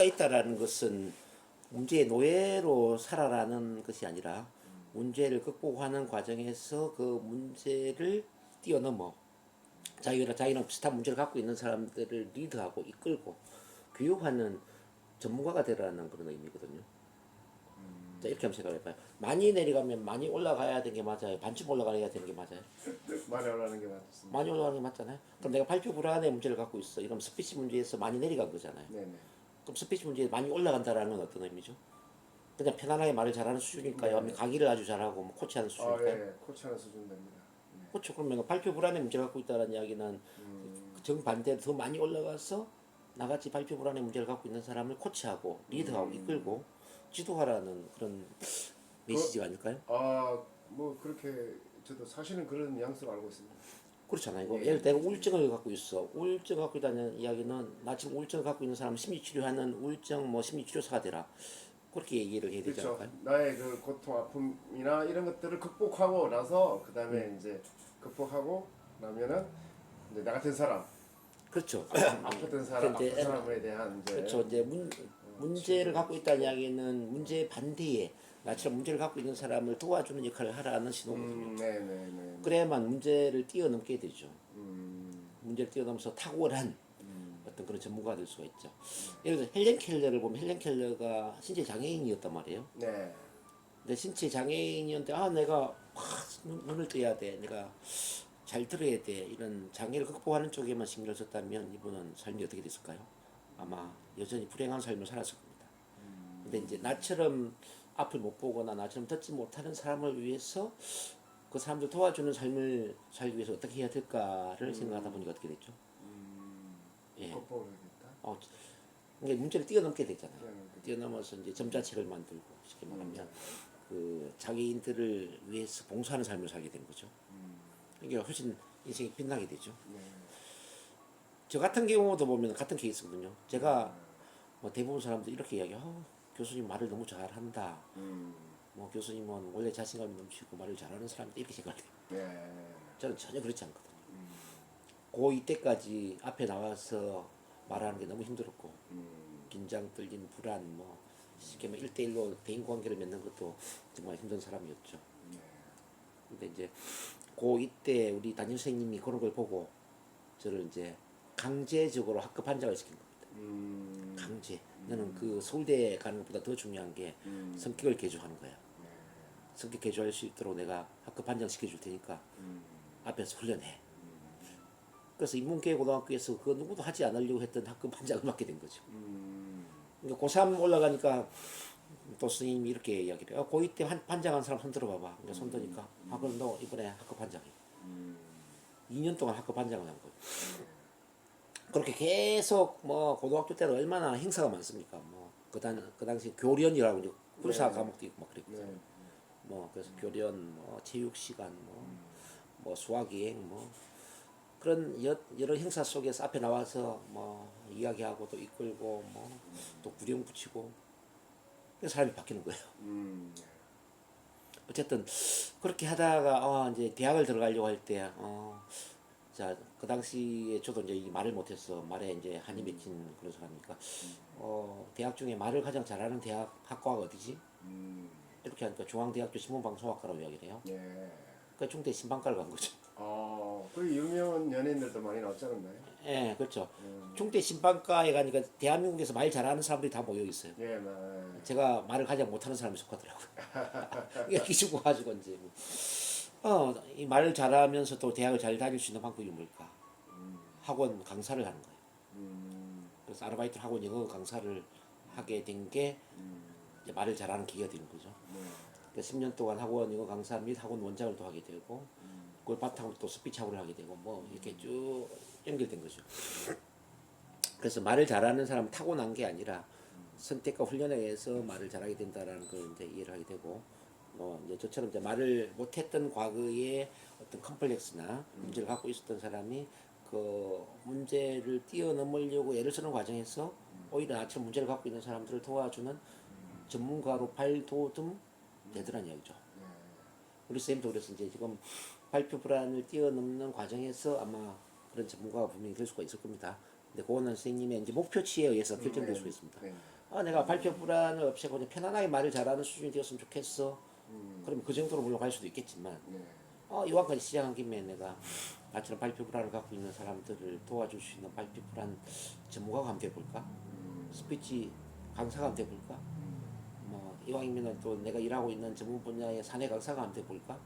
있다라는 것은 문제의 노예로 살아라는 것이 아니라 문제를 극복하는 과정에서 그 문제를 뛰어넘어 자기랑 비슷한 문제를 갖고 있는 사람들을 리드하고 이끌고 교육하는 전문가가 되라는 그런 의미거든요. 자, 이렇게 한번 생각해봐요. 많이 내려가면 많이 올라가야 되는 게 맞아요. 반쯤 올라가야 되는 게 맞아요. 많이 올라가는 게 맞습니다. 많이 올라가는 게 맞잖아요. 그럼 내가 발표 불안의 문제를 갖고 있어. 이러면 스피치 문제에서 많이 내려간 거잖아요. 네네. 그럼 스피치 문제에 많이 올라간다라는 건 어떤 의미죠? 그냥 편안하게 말을 잘하는 수준일까요? 아니면 강의를 아주 잘하고 뭐 코치하는 수준일까요? 예, 코치하는 수준 됩니다. 그렇죠. 그러면 발표 불안의 문제를 갖고 있다는 이야기는 정반대로 더 많이 올라가서 나같이 발표 불안의 문제를 갖고 있는 사람을 코치하고 리드하고 이끌고 지도하라는 그런 메시지가 아닐까요? 뭐 그렇게 저도 사실은 그런 뉘앙스로 알고 있습니다. 그렇잖아요. 예. 예를 들어 내가 우울증을 갖고 있어. 우울증을 갖고 있다는 이야기는 나 지금 우울증을 갖고 있는 사람 심리치료하는 우울증 뭐 심리치료사가 되라. 그렇게 얘기를 해야 되지 그렇죠. 않을까요? 나의 그 고통, 아픔이나 이런 것들을 극복하고 나서 그 다음에 이제 극복하고 나면은 이제 나 같은 사람, 그렇죠. 아팠던 사람, 근데 아픈 사람에 대한 이제 그렇죠. 이제 문제를 갖고 있다는 이야기는 문제 반대에 나처럼 문제를 갖고 있는 사람을 도와주는 역할을 하라는 신호거든요. 네네네. 그래야만 문제를 뛰어넘게 되죠. 문제를 뛰어넘어서 탁월한 어떤 그런 전문가가 될 수가 있죠. 예를 들어 헬렌 켈러를 보면 헬렌 켈러가 신체 장애인이었단 말이에요. 네. 근데 신체 장애인이었는데 내가 눈을 떠야 돼. 내가 잘 들어야 돼. 이런 장애를 극복하는 쪽에만 신경을 썼다면 이분은 삶이 어떻게 됐을까요? 아마 여전히 불행한 삶을 살았을 겁니다. 근데 이제 나처럼 앞을 못 보거나 나처럼 듣지 못하는 사람을 위해서 그 사람들 도와주는 삶을 살기 위해서 어떻게 해야 될까를 생각하다 보니까 어떻게 됐죠? 예. 극복을 해야겠다. 그러니까 문제를 뛰어넘게 되잖아요. 뛰어넘게. 뛰어넘어서 이제 점자책을 만들고 쉽게 말하면 그 장애인들을 위해서 봉사하는 삶을 살게 되는 거죠. 이게 훨씬 인생이 빛나게 되죠. 네. 저 같은 경우도 보면 같은 케이스거든요. 제가 뭐 대부분 사람들 이렇게 이야기해요. 교수님 말을 너무 잘한다. 뭐 교수님은 원래 자신감이 넘치고 말을 잘하는 사람이다 이렇게 생각해요. 네. 저는 전혀 그렇지 않거든요. 고2 때까지 앞에 나와서 말하는 게 너무 힘들었고 긴장, 떨림, 불안 뭐 쉽게 뭐 1대1로 대인 관계를 맺는 것도 정말 힘든 사람이었죠. 근데 이제 고2 때 우리 담임 선생님이 그런 걸 보고 저를 이제 강제적으로 학급 반장을 시킨 겁니다. 강제. 너는 그 서울대 가는 것보다 더 중요한 게 성격을 개조하는 거야. 성격 개조할 수 있도록 내가 학급 반장 시켜줄 테니까 앞에서 훈련해. 그래서 인문계고등학교에서 그 누구도 하지 않으려고 했던 학급 반장을 맡게 된 거죠. 그러니까 고3 올라가니까 또 스님이 이렇게 이야기를 해요. 고2 때 반장한 사람 손 들어봐봐. 그러니까 손 드니까 그럼 너 이번에 학급 반장해. 2년 동안 학급 반장을 한 거예요. 그렇게 계속 뭐 고등학교 때는 얼마나 행사가 많습니까? 뭐 그 당시 교련이라고 이제 군사 과목도 있고 막 그랬거든요. 네. 뭐 그래서 교련, 뭐 체육 시간, 뭐 수학여행, 뭐 그런 여러 행사 속에서 앞에 나와서 뭐 이야기하고 또 이끌고 뭐 또 구령 붙이고 그래서 사람이 바뀌는 거예요. 어쨌든 그렇게 하다가 이제 대학을 들어가려고 할 때 자, 그 당시에 저도 이제 말을 못해서 말에 이제 한이 맺힌 그런 사람이니까 대학 중에 말을 가장 잘하는 대학 학과가 어디지? 이렇게 하니까 중앙대학교 신문방송학과라고 이야기를 해요. 예. 그러니까 중대 신방과를 간 거죠. 그 유명한 연예인들도 많이 나왔지 않았나요? 예, 그렇죠. 중대 신방과에 가니까 대한민국에서 말 잘하는 사람들이 다 모여 있어요. 예, 네. 제가 말을 가장 못하는 사람이 속하더라고요. 이게 기죽어 가지고 이제 이 말을 잘하면서 또 대학을 잘 다닐 수 있는 방법이 뭘까? 학원 강사를 하는 거예요. 그래서 아르바이트 학원 영어 강사를 하게 된 게 이제 말을 잘하는 기회가 되는 거죠. 그러니까 10년 동안 학원 영어 강사 및 학원 원장을 또 하게 되고 그걸 바탕으로 또 스피치 학원을 하게 되고 뭐 이렇게 쭉 연결된 거죠. 그래서 말을 잘하는 사람은 타고난 게 아니라 선택과 훈련에 의해서 말을 잘하게 된다라는 걸 이제 이해를 하게 되고 이제 저처럼 이제 말을 못했던 과거의 어떤 컴플렉스나 문제를 갖고 있었던 사람이 그 문제를 뛰어넘으려고 애를 쓰는 과정에서 오히려 나처럼 문제를 갖고 있는 사람들을 도와주는 전문가로 발돋움 되더란 이야기죠. 우리 쌤도 그래서 이제 지금 발표 불안을 뛰어넘는 과정에서 아마 그런 전문가가 분명히 될 수가 있을 겁니다. 근데 그거는 선생님의 이제 목표치에 의해서 결정될 수 있습니다. 네. 내가 발표 불안을 없애고 그냥 편안하게 말을 잘하는 수준이 되었으면 좋겠어. 그러면 그 정도로 물론 갈 수도 있겠지만, 네. 이왕까지 시작한 김에 내가 나처럼 발표 불안을 갖고 있는 사람들을 도와줄 수 있는 발표 불안 전문가가 한번 돼볼까? 스피치 강사가 한번 돼볼까? 뭐 이왕이면 또 내가 일하고 있는 전문 분야의 사내 강사가 한번 돼볼까?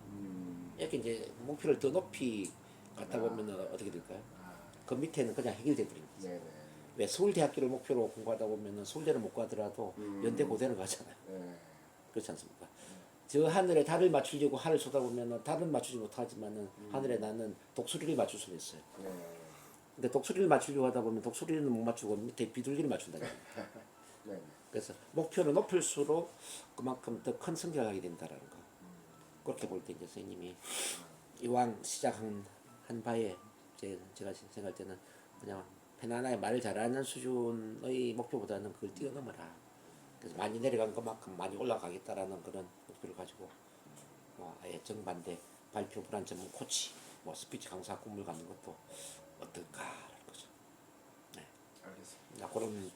이렇게 이제 목표를 더 높이 갖다 보면 어떻게 될까요? 그 밑에는 그냥 해결돼 버립니다. 네네. 왜 서울대학교를 목표로 공부하다 보면은 서울대를 못 가더라도 연대 고대를 가잖아요. 네. 그렇지 않습니까? 저 하늘에 달을 맞추려고 하늘 쏟아보면은 달은 맞추지 못하지만은 하늘에 나는 독수리를 맞출 수는 있어요. 네. 근데 독수리를 맞추려고 하다 보면 독수리는 못 맞추고 밑에 비둘기를 맞춘다는 거예요. 네. 그래서 목표를 높일수록 그만큼 더 큰 성장을 하게 된다라는 거. 그렇게 볼 때 이제 선생님이 이왕 시작한 바에 제가 생각할 때는 그냥 편안하게 말을 잘하는 수준의 목표보다는 그걸 뛰어넘어라. 그래서 많이 내려간 것만큼 많이 올라가겠다라는 그런 목표를 가지고 아예 정반대 발표 불안 전문 코치, 스피치 강사 꿈을 갖는 것도 어떨까라는 거죠. 네. 알겠습니다. 그런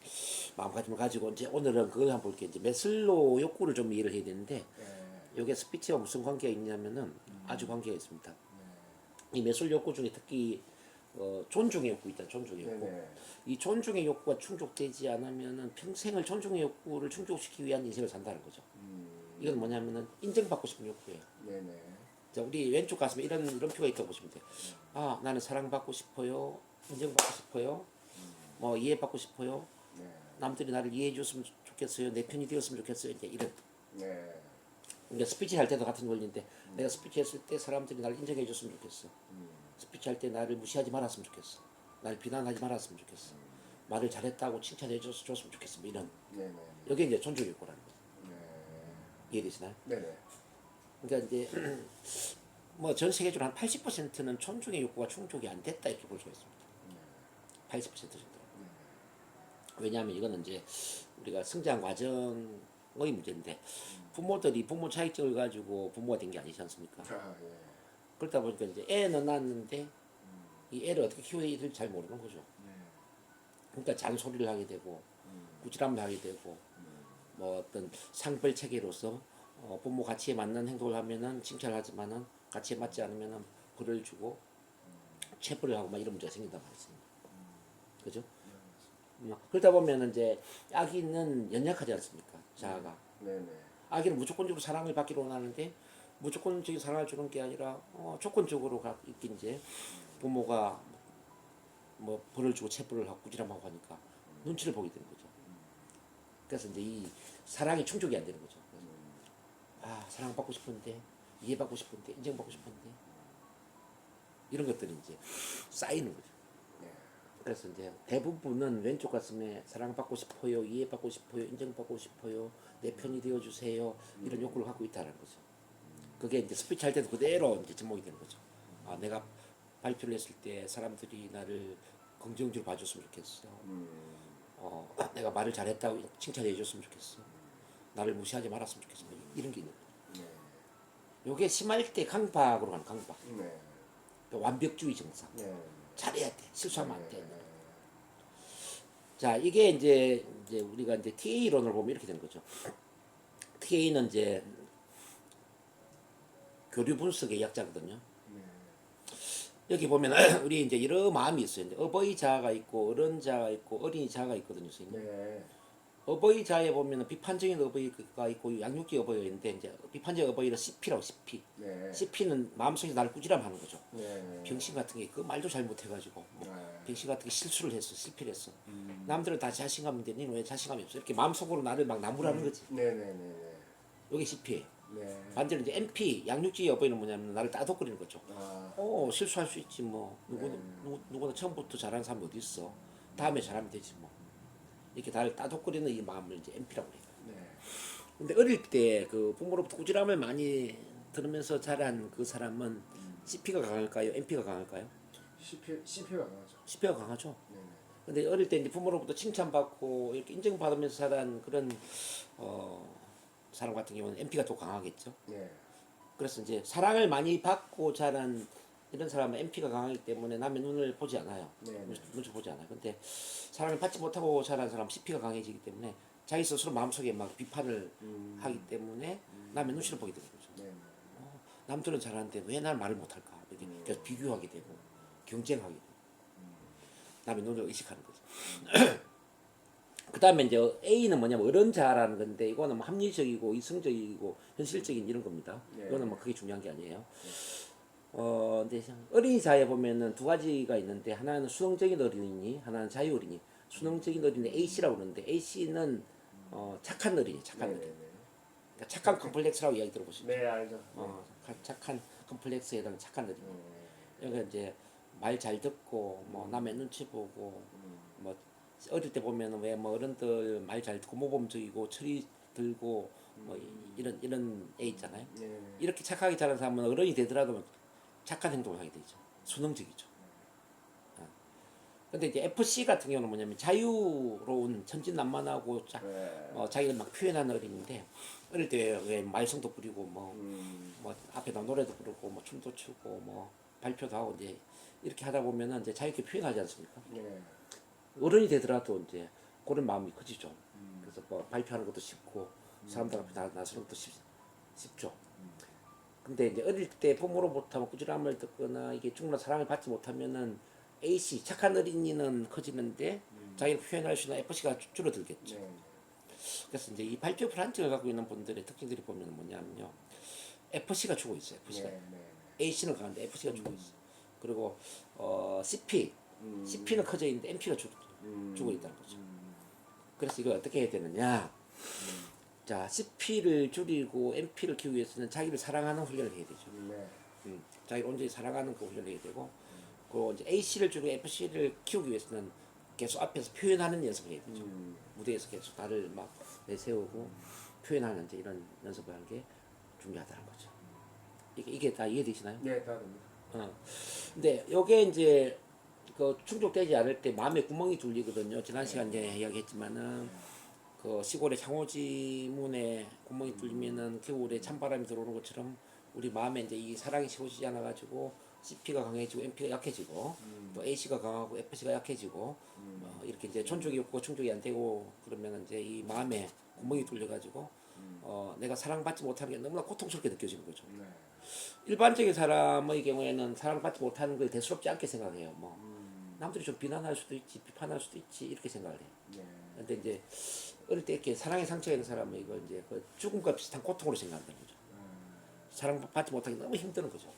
마음가짐을 가지고 이제 오늘은 그걸 한번 볼게요. 이제 메슬로 욕구를 좀 이해를 해야 되는데 네. 이게 스피치와 무슨 관계가 있냐면은 아주 관계가 있습니다. 이 메슬로 욕구 중에 특히 존중의 욕구 있다. 존중의 욕구. 네네. 이 존중의 욕구가 충족되지 않으면은 평생을 존중의 욕구를 충족시키기 위한 인생을 산다는 거죠. 이건 뭐냐면은 인정받고 싶은 욕구예요. 네네. 자, 우리 왼쪽 가슴에 이런 표가 있다고 보시면 돼요. 나는 사랑받고 싶어요. 인정받고 싶어요. 이해받고 싶어요. 네. 남들이 나를 이해해 줬으면 좋겠어요. 내 편이 되었으면 좋겠어요. 이제 이런. 네. 그러니까 스피치 할 때도 같은 원리인데 내가 스피치 했을 때 사람들이 나를 인정해 줬으면 좋겠어. 스피치 할 때 나를 무시하지 말았으면 좋겠어. 나를 비난하지 말았으면 좋겠어. 말을 잘했다고 칭찬해 줬으면 좋겠어. 뭐 이런. 네네. 여기 이제 존중의 욕구라는 거죠. 네. 이해되시나요? 네네. 그러니까 이제 전 세계적으로 한 80%는 존중의 욕구가 충족이 안 됐다 이렇게 볼 수가 있습니다. 80% 정도. 왜냐하면 이거는 이제 우리가 성장 과정의 문제인데 부모들이 부모 차이점을 가지고 부모가 된 게 아니지 않습니까? 예. 그러다 보니까 이제 애는 낳았는데 이 애를 어떻게 키워야 될지 잘 모르는 거죠. 그러니까 잔소리를 하게 되고 꾸지람을 하게 되고 어떤 상별 체계로서 부모 가치에 맞는 행동을 하면은 칭찬하지만은 가치에 맞지 않으면은 벌을 주고 체벌을 하고 막 이런 문제가 생긴단 말이죠. 그죠? 그러다 보면 이제 아기는 연약하지 않습니까? 자아가. 네네. 아기는 무조건적으로 사랑을 받기로 원하는데 무조건적인 사랑을 주는 게 아니라 조건적으로 있긴 이제 부모가 벌을 주고 체벌을 하고 꾸지람하고 하니까 눈치를 보게 되는 거죠. 그래서 이제 이 사랑이 충족이 안 되는 거죠. 사랑받고 싶은데 이해받고 싶은데 인정받고 싶은데 이런 것들이 이제 쌓이는 거죠. 그래서 이제 대부분은 왼쪽 가슴에 사랑받고 싶어요, 이해받고 싶어요, 인정받고 싶어요, 내 편이 되어주세요 이런 욕구를 갖고 있다는 거죠. 그게 이제 스피치 할 때도 그대로 이제 접목이 되는 거죠. 내가 발표를 했을 때 사람들이 나를 긍정적으로 봐줬으면 좋겠어. 내가 말을 잘했다고 칭찬해 줬으면 좋겠어. 나를 무시하지 말았으면 좋겠어. 이런 게 있는 거예요. 요게 심할 때 강박으로 가는 강박. 네. 그러니까 완벽주의 정상. 네. 잘해야 돼. 실수하면 안 돼. 자, 이게 이제 우리가 이제 TA 이론을 보면 이렇게 되는 거죠. TA는 이제 교류 분석의 약자거든요. 여기 보면 우리 이제 여러 마음이 있어요. 이제 어버이 자아가 있고 어른 자아가 있고 어린이 자아가 있거든요, 선생님. 네. 어버이 자아에 보면 비판적인 어버이가 있고 양육적 어버이가 있는데 이제 비판적 어버이는 CP라고 CP. 네. CP는 마음속에서 나를 꾸지람하는 거죠. 네. 병신 같은 게 그 말도 잘 못해가지고 네. 병신 같은 게 실수를 했어, 실패를 했어. 남들은 다 자신감 있는데 너는 왜 자신감이 없어? 이렇게 마음속으로 나를 막 나무라는 거지. 네네네. 이게 CP예요. 네. 반대로 이제 MP 양육적 어버이는 뭐냐면 나를 따독거리는 거죠. 실수할 수 있지 뭐. 누구나 처음부터 잘하는 사람이 어디 있어. 다음에 잘하면 되지 뭐. 이렇게 나를 따독거리는 이 마음을 이제 MP라고 해요. 네. 근데 어릴 때 그 부모로부터 꾸지람을 많이 들으면서 자란 그 사람은 CP가 강할까요? MP가 강할까요? CP가 강하죠. CP가 강하죠. 네네. 근데 어릴 때 이제 부모로부터 칭찬받고 이렇게 인정받으면서 자란 그런 사람 같은 경우는 MP가 더 강하겠죠. 네. 그래서 이제 사랑을 많이 받고 자란 이런 사람은 MP가 강하기 때문에 남의 눈을 보지 않아요. 네, 네. 눈치 보지 않아요. 근데 사랑을 받지 못하고 자란 사람 CP가 강해지기 때문에 자기 스스로 마음속에 막 비판을 하기 때문에 남의 눈치를 보게 되는 거죠. 네. 남들은 잘하는데 왜 날 말을 못할까? 이렇게 계속 비교하게 되고 경쟁하게 되고 남의 눈을 의식하는 거죠. 그 다음에 이제 A는 뭐냐면 어른자라는 건데 이거는 뭐 합리적이고 이성적이고 현실적인 이런 겁니다. 네. 이거는 뭐 그게 중요한 게 아니에요. 근데 어린이자에 보면은 두 가지가 있는데 하나는 수능적인 어린이, 하나는 자유 어린이. 수능적인 어린이 A씨라고 그러는데 A씨는 착한 어린이, 착한 네, 어린이. 네, 네. 그러니까 착한 컴플렉스라고 이야기 들어보시죠. 네, 알죠. 착한 컴플렉스에 해당하는 착한 어린이. 네. 여기가 이제 말 잘 듣고 뭐 남의 눈치 보고 뭐 어릴 때 보면은 왜 뭐 어른들 말 잘 듣고 모범적이고 철이 들고 뭐 이런 애 있잖아요. 네. 이렇게 착하게 자란 사람은 어른이 되더라도 착한 행동을 하게 되죠. 수능적이죠. 근데 이제 FC 같은 경우는 뭐냐면 자유로운 천진난만하고 자기를 막 표현하는 어린인데 어릴 때 왜 말썽도 부리고 뭐 앞에다 노래도 부르고 뭐 춤도 추고 뭐 발표도 하고 이제 이렇게 하다 보면은 이제 자유롭게 표현하지 않습니까? 네. 어른이 되더라도 이제 그런 마음이 커지죠. 그래서 뭐 발표하는 것도 쉽고 사람들 앞에 나서는 것도 쉽죠. 근데 이제 어릴 때 부모로부터 뭐 꾸지람을 듣거나 이게 충분한 사랑을 받지 못하면은 A씨 착한 어린이는 커지는데 자기를 표현할 수 있는 FC가 줄어들겠죠. 네. 그래서 이제 이 발표 불안증을 갖고 있는 분들의 특징들이 보면 뭐냐면요, FC가 주고 있어요. FC가 네. 네. A씨는 강한데 FC가 주고 있어. 그리고 CP는 커져 있는데 MP가 주고 있다는 거죠. 그래서 이걸 어떻게 해야 되느냐? 자, CP를 줄이고 MP를 키우기 위해서는 자기를 사랑하는 훈련을 해야 되죠. 네. 자기를 온전히 사랑하는 그 훈련을 해야 되고, 그리고 이제 A씨를 줄이고 FC를 키우기 위해서는 계속 앞에서 표현하는 연습을 해야 되죠. 무대에서 계속 나를 막 내세우고 표현하는 이제 이런 연습을 하는 게 중요하다는 거죠. 이게 다 이해되시나요? 네, 다 됩니다. 근데 요게 이제 그 충족되지 않을 때 마음에 구멍이 뚫리거든요. 지난 시간 이제 이야기했지만은 그 시골의 창호지문에 구멍이 뚫리면은 겨울에 찬바람이 들어오는 것처럼 우리 마음에 이제 이 사랑이 채워지지 않아 가지고 CP가 강해지고 MP가 약해지고 또 A씨가 강하고 FC가 약해지고 이렇게 이제 존중이 없고 충족이 안 되고 그러면 이제 이 마음에 구멍이 뚫려 가지고 내가 사랑받지 못하는 게 너무나 고통스럽게 느껴지는 거죠. 네. 일반적인 사람의 경우에는 사랑받지 못하는 걸 대수롭지 않게 생각해요. 뭐 남들이 좀 비난할 수도 있지, 비판할 수도 있지 이렇게 생각을 해요. 네. 근데 이제 어릴 때 이렇게 사랑의 상처가 있는 사람은 이걸 이제 그 죽음과 비슷한 고통으로 생각한다는 거죠. 사랑받지 못하기 너무 힘드는 거죠.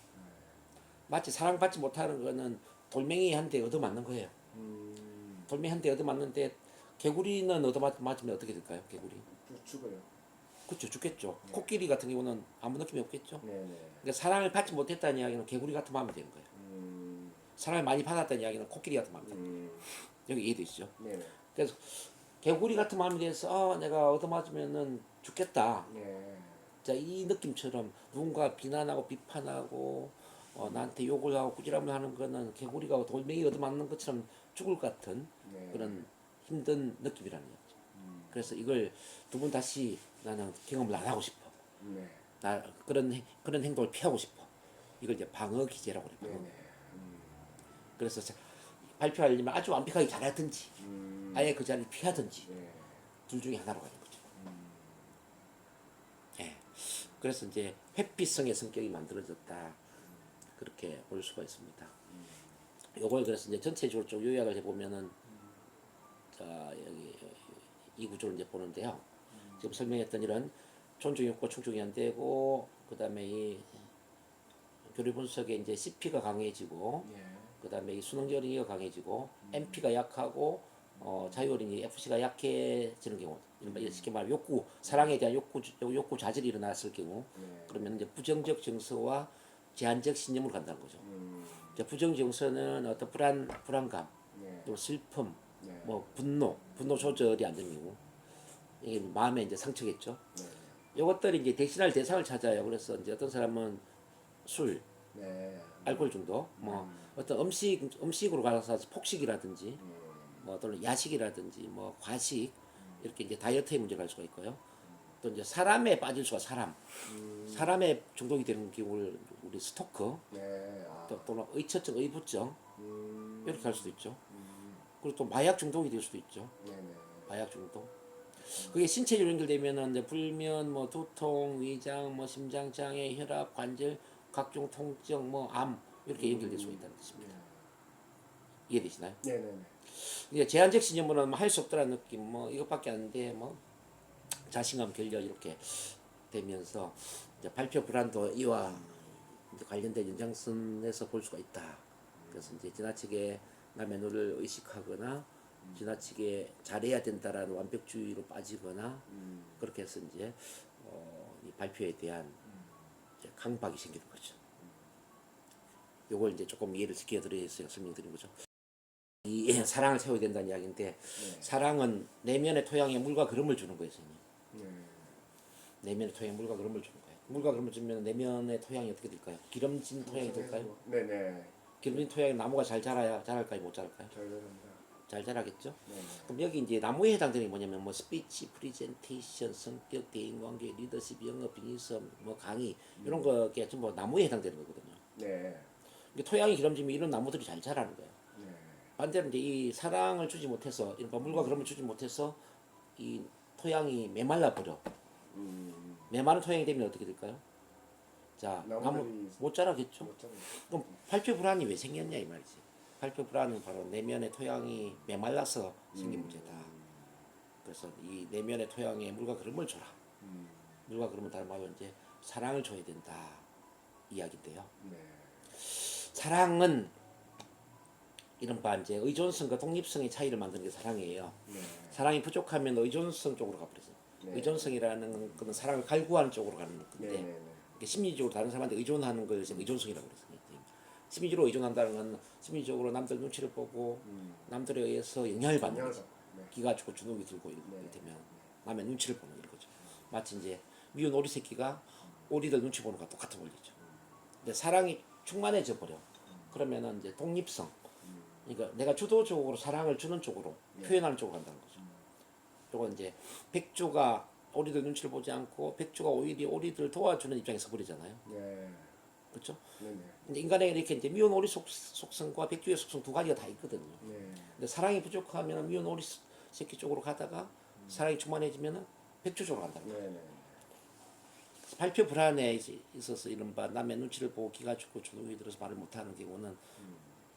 마치 사랑받지 못하는 거는 돌멩이 한 대 얻어맞는 거예요. 돌멩이 한 대 얻어맞는데 개구리는 얻어맞으면 어떻게 될까요? 개구리. 죽어요. 그렇죠, 죽겠죠. 코끼리 같은 경우는 아무 느낌이 없겠죠. 네, 네. 그러니까 사랑을 받지 못했다는 이야기는 개구리 같은 마음이 되는 거예요. 사랑을 많이 받았다는 이야기는 코끼리 같은 마음이 되는 거예요. 여기 이해되시죠? 네. 그래서 개구리 같은 마음이 돼서 내가 얻어맞으면은 죽겠다. 네. 자, 이 느낌처럼 누군가 비난하고 비판하고 나한테 욕을 하고 꾸지람을 하는 거는 개구리가 돌멩이 얻어맞는 것처럼 죽을 것 같은 네. 그런 힘든 느낌이라는 거죠. 그래서 이걸 두 번 다시 나는 경험을 안 하고 싶어. 네. 나 그런 행동을 피하고 싶어. 이걸 이제 방어 기제라고 그래요. 네. 그래서 발표하려면 아주 완벽하게 잘하든지 아예 그 자리를 피하든지 네. 둘 중에 하나로 가는 거죠. 예. 그래서 이제 회피성의 성격이 만들어졌다. 그렇게 볼 수가 있습니다. 요걸 그래서 이제 전체적으로 좀 요약을 해보면은 자 여기 이 구조를 이제 보는데요. 지금 설명했던 이런 존중이 없고 충족이 안 되고 그 다음에 이 교류 분석에 이제 CP가 강해지고 예. 그 다음에 이 수능적 어린이가 강해지고 MP가 약하고 자유 어린이 FC가 약해지는 경우 쉽게 말하면 욕구 사랑에 대한 욕구 좌절이 일어났을 경우 네. 그러면 이제 부정적 정서와 제한적 신념으로 간다는 거죠. 이제 부정적 정서는 어떤 불안감, 네. 또 슬픔, 네. 뭐 분노 조절이 안 되는 경우 이게 마음에 이제 상처겠죠. 네. 이것들이 이제 대신할 대상을 찾아요. 그래서 이제 어떤 사람은 술, 네. 알코올 중독, 뭐 어떤 음식으로 가서 폭식이라든지, 뭐 또는 야식이라든지, 뭐 과식 이렇게 이제 다이어트의 문제가 갈 수가 있고요. 또 이제 사람에 빠질 수가 사람에 중독이 되는 경우를 우리 스토커 네. 아. 또는 의처증, 의부증 이렇게 할 수도 있죠. 음. 그리고 또 마약 중독이 될 수도 있죠. 네네. 마약 중독. 그게 신체적으로 연결되면은 이제 불면, 뭐 두통, 위장, 뭐 심장 장애, 혈압, 관절, 각종 통증, 뭐 암 이렇게 연결될 수 있다는 뜻입니다. 이해되시나요? 네네네. 이제 제한적 신념으로는 할 수 없다는 느낌, 뭐 이것밖에 안 돼, 뭐 자신감, 결렬 이렇게 되면서 이제 발표 불안도 이와 이제 관련된 연장선에서 볼 수가 있다. 그래서 이제 지나치게 남의 눈을 의식하거나 지나치게 잘해야 된다라는 완벽주의로 빠지거나 그렇게 해서 이제 이 발표에 대한 이제 강박이 생기는 거죠. 요걸 이제 조금 이해를 시켜드려서 설명드린 거죠. 이 사랑을 세워야 된다는 이야기인데 사랑은 내면의 토양에 물과 그름을 주는 거예요, 선생님. 내면의 토양에 물과 그름을 주는 거예요. 물과 그름을 주면 내면의 토양이 어떻게 될까요? 기름진 토양이 될까요? 네네. 기름진 토양에 나무가 잘 자랄까요? 못 자랄까요? 잘 되랍니다. 잘 자라겠죠? 네네. 그럼 여기 이제 나무에 해당되는 게 뭐냐면 뭐 스피치, 프리젠테이션, 성격, 대인관계, 리더십, 영업, 비즈니스, 뭐 강의 이런 거게 전부 나무에 해당되는 거거든요. 네. 이게 토양이 기름지면 이런 나무들이 잘 자라는 거예요. 네. 반대로 이제 이 사랑을 주지 못해서 이런 물과 그름을 주지 못해서 이 토양이 메말라 버려. 메마른 토양이 되면 어떻게 될까요? 자, 나무 나무들이 못 자라겠죠? 못 자라요. 그럼 발표 불안이 왜 생겼냐 이 말이지. 발표 불안은 바로 내면의 토양이 메말라서 생긴 문제다. 그래서 이 내면의 토양에 물과 그름을 줘라. 물과 그름을 닮아서 이제 사랑을 줘야 된다 이야기인데요. 네. 사랑은 이른바 이제 의존성과 독립성의 차이를 만드는 게 사랑이에요. 네. 사랑이 부족하면 의존성 쪽으로 가버리죠. 네. 의존성이라는 것은 사랑을 갈구하는 쪽으로 가는 건데 네네네. 이게 심리적으로 다른 사람한테 의존하는 걸 의존성이라고 그랬어요. 심리적으로 의존한다는 건 심리적으로 남들 눈치를 보고 남들에 의해서 영향을 받는 거죠. 네. 기가 죽고 주눅이 들고 이렇게 되면 남의 눈치를 보는 이런 거죠. 마치 이제 미운 오리 새끼가 오리들 눈치 보는 것과 똑같은 원리죠. 근데 사랑이 충만해져 버려. 그러면은 이제 독립성. 그러니까 내가 주도적으로 사랑을 주는 쪽으로 표현하는 쪽으로 간다는 거죠. 요건 이제 백조가 오리들 눈치를 보지 않고 백조가 오히려 오리들을 도와주는 입장에 서버리잖아요. 네. 그렇죠? 네네. 이제 인간에게 이렇게 이제 미운 오리 속성과 백조의 속성 두 가지가 다 있거든요. 네. 근데 사랑이 부족하면 미운 오리 새끼 쪽으로 가다가 사랑이 충만해지면 백조 쪽으로 간다는 거예요. 네네. 발표 불안에 있어서 이른바 남의 눈치를 보고 기가 죽고 주눅이 들어서 말을 못하는 경우는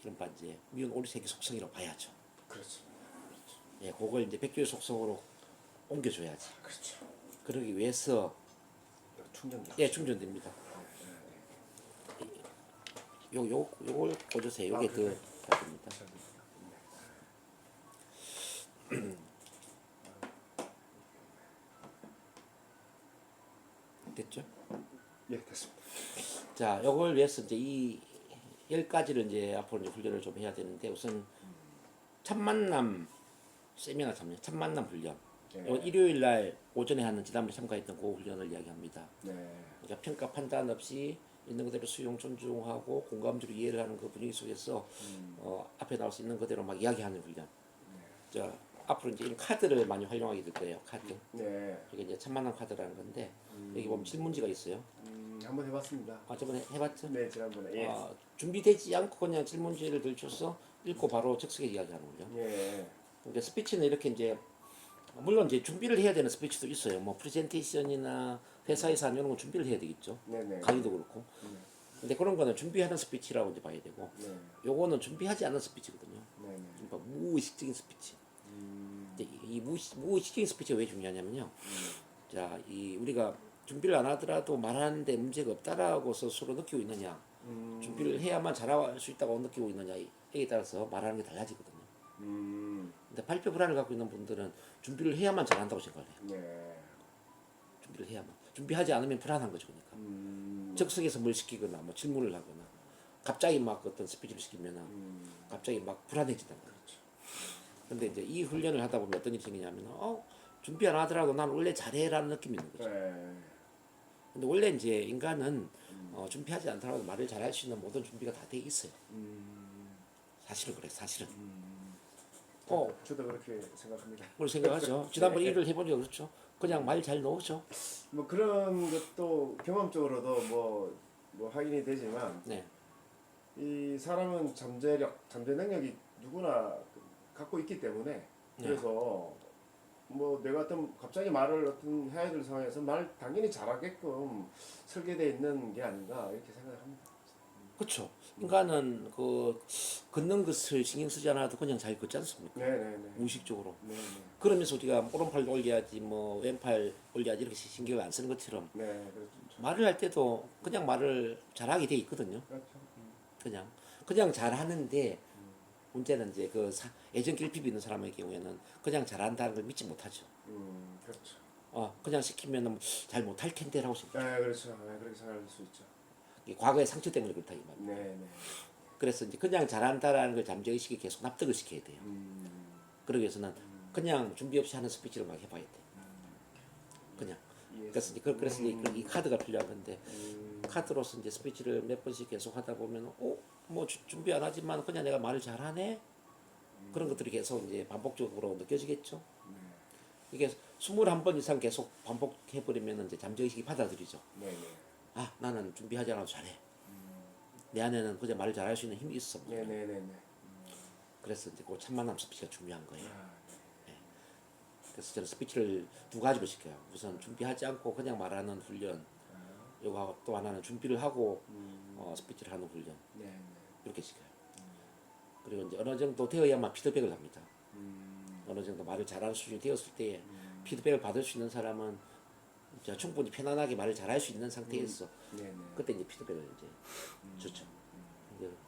이른바 이제 미운 오리 새끼 속성이라고 봐야죠. 그렇죠. 예, 그걸 이제 백조의 속성으로 옮겨줘야지. 그렇죠. 그러기 위해서 충전기. 예 충전됩니다. 요걸 꽂으세요. 요게 더 답입니다. 됐죠? 예, 됐습니다. 자, 요걸 위해서 이제 이 10가지를 이제 앞으로 이제 훈련을 좀 해야 되는데 우선 첫 만남 세미나 첫 만남 훈련. 네. 요 일요일 날 오전에 하는 지난번에 참가했던 그 훈련을 이야기합니다. 네. 그러니까 평가 판단 없이 있는 그대로 수용 존중하고 공감적으로 이해를 하는 그 분위기 속에서 앞에 나올 수 있는 그대로 막 이야기하는 훈련. 자, 앞으로 이제 이런 카드를 많이 활용하게 될 거예요. 카드. 네. 이게 이제 참만한 카드라는 건데 여기 보면 질문지가 있어요. 한번 해봤습니다. 아, 저번에 해봤죠? 네, 지난번에. 예. 준비되지 않고 그냥 질문지를 들춰서 읽고 바로 즉석에 이야기하는 거죠. 예. 근데 스피치는 이렇게 이제 물론 이제 준비를 해야 되는 스피치도 있어요. 뭐 프레젠테이션이나 회사에서 하는 이런 거 준비를 해야 되겠죠. 네네. 강의도 그렇고. 근데 그런 거는 준비하는 스피치라고 이제 봐야 되고, 네. 요거는 준비하지 않은 스피치거든요. 네네. 그러니까 무의식적인 스피치. 이제 이 무의식적인 스피치가 왜 중요하냐면요. 자, 이 우리가 준비를 안 하더라도 말하는데 문제가 없다라고 스스로 느끼고 있느냐, 준비를 해야만 잘할 수 있다고 느끼고 있느냐에 따라서 말하는 게 달라지거든요. 근데 발표 불안을 갖고 있는 분들은 준비를 해야만 잘한다고 생각을 해요. 네. 준비를 해야만. 준비하지 않으면 불안한 거죠, 그러니까. 즉석에서 뭘 시키거나 뭐 질문을 하거나 갑자기 막 어떤 스피치를 시키면은 갑자기 막 불안해진단 말이죠. 근데 이제 이 훈련을 하다 보면 어떤 일이 생기냐면 준비 안 하더라도 난 원래 잘해라는 느낌이 있는 거죠. 네. 근데 원래 이제 인간은 준비하지 않더라도 말을 잘할 수 있는 모든 준비가 다 돼 있어요. 사실은 그래, 사실은. 저도 그렇게 생각합니다. 그걸 생각하죠. 지난번에 일을 해보니까 그렇죠. 그냥 말 잘 놓으죠. 뭐 그런 것도 경험적으로도 뭐 뭐 확인이 되지만 네. 이 사람은 잠재 능력이 누구나 갖고 있기 때문에 네. 그래서 뭐 내가 어떤 갑자기 말을 어떤 해야 될 상황에서 말 당연히 잘하게끔 설계되어 있는 게 아닌가 이렇게 생각합니다. 그렇죠. 인간은 그 걷는 것을 신경 쓰지 않아도 그냥 잘 걷지 않습니까? 네네네. 무의식적으로. 네네. 그러면서 우리가 오른팔 올려야지 뭐 왼팔 올려야지 이렇게 신경을 안 쓰는 것처럼 네, 그렇죠. 말을 할 때도 그냥 말을 잘하게 돼 있거든요. 그렇죠. 그냥 잘하는데 문제는 이제 그 애정 결핍이 있는 사람의 경우에는 그냥 잘한다는 걸 믿지 못하죠. 그렇죠. 그냥 시키면 잘 못할 텐데라고 생각. 네, 그렇죠. 네, 그렇게 생각할 수 있죠. 과거의 상처 때문에 그렇다 이 말이에요. 네, 네. 그래서 이제 그냥 잘한다라는 걸 잠재의식에 계속 납득을 시켜야 돼요. 그러기 위해서는 그냥 준비 없이 하는 스피치를 막 해봐야 돼. 그냥. 그래서 이제 그래서 이제 이 카드가 필요한 건데 카드로서 이제 스피치를 몇 번씩 계속 하다 보면 뭐 준비 안 하지만 그냥 내가 말을 잘하네 그런 것들이 계속 이제 반복적으로 느껴지겠죠. 이게 21번 이상 계속 반복해 버리면 이제 잠재의식이 받아들이죠. 네, 네. 나는 준비하지 않아도 잘해. 내 안에는 그냥 말을 잘할 수 있는 힘이 있어. 네, 네, 네, 네. 그래서 이제 그 천만남 스피치가 중요한 거예요. 아, 그래서 저는 스피치를 두 가지로 시켜요. 우선 준비하지 않고 그냥 말하는 훈련. 요거 또 하나는 준비를 하고 스피치를 하는 훈련. 네, 네. 이렇게 시켜요. 그리고 이제 어느 정도 되어야만 피드백을 합니다. 어느 정도 말을 잘하는 수준이 되었을 때 피드백을 받을 수 있는 사람은 이제 충분히 편안하게 말을 잘할 수 있는 상태에서 네, 네. 그때 이제 피드백을 이제 주죠.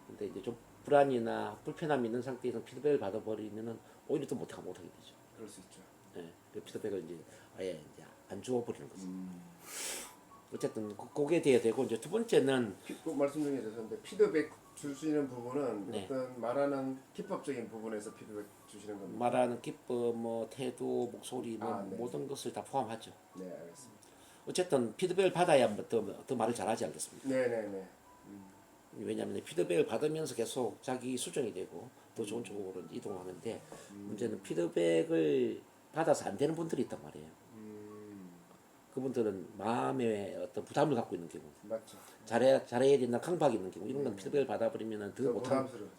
근데 이제 좀 불안이나 불편함이 있는 상태에서 피드백을 받아버리면은 오히려 더 못하게 되죠. 그럴 수 있죠. 예, 그 피드백을 이제 아예 이제 안 주어버리는 거죠. 어쨌든 그게 돼야 되고 이제 두 번째는 그 말씀 중에 죄송한데 피드백 줄 수 있는 부분은 네. 어떤 말하는 기법적인 부분에서 피드백 주시는 겁니다. 말하는 기법, 뭐 태도, 목소리, 뭐 네. 모든 것을 다 포함하죠. 네, 알겠습니다. 어쨌든 피드백을 받아야 더 말을 잘하지 않겠습니까? 네, 네, 네. 왜냐하면 피드백을 받으면서 계속 자기 수정이 되고 더 좋은 쪽으로 이동하는데 문제는 피드백을 받아서 안 되는 분들이 있단 말이에요. 그분들은 마음에 어떤 부담을 갖고 있는 경우, 맞죠. 잘해야 된다 강박이 있는 경우 이런 건 피드백을 받아버리면 더 부담스러워.